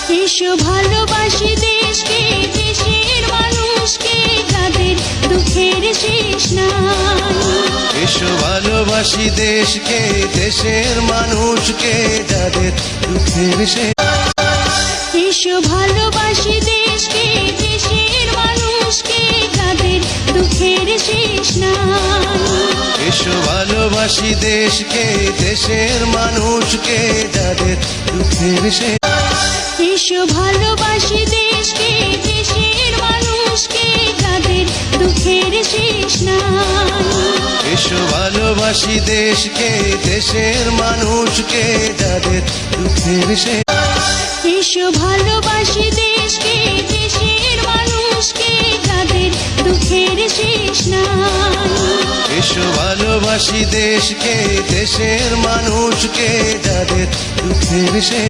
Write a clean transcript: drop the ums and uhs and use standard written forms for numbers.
এসো ভালোবাসি দেশকে, দেশের মানুষকে, যাদের দুঃখের শেষ নাই। এসো ভালোবাসি দেশকে, দেশের মানুষকে, যাদের দুঃখের শেষ। এসো ভালোবাসি দেশকে, দেশের মানুষকে, যাদের দুঃখের শেষ নাই। এসো ভালোবাসি দেশকে, দেশের মানুষকে, যাদের দুঃখের শেষ। এসো ভালোবাসি দেশকে, দেশের মানুষকে, যাদের দুঃখের শেষ নাই। এসো ভালোবাসি দেশকে, দেশের মানুষকে, যাদের দুঃখের শেষ। এসো ভালোবাসি দেশকে, দেশের মানুষকে, যাদের দুঃখের শেষ নাই। এসো ভালোবাসি দেশকে, দেশের মানুষকে, যাদের দুঃখের শেষ।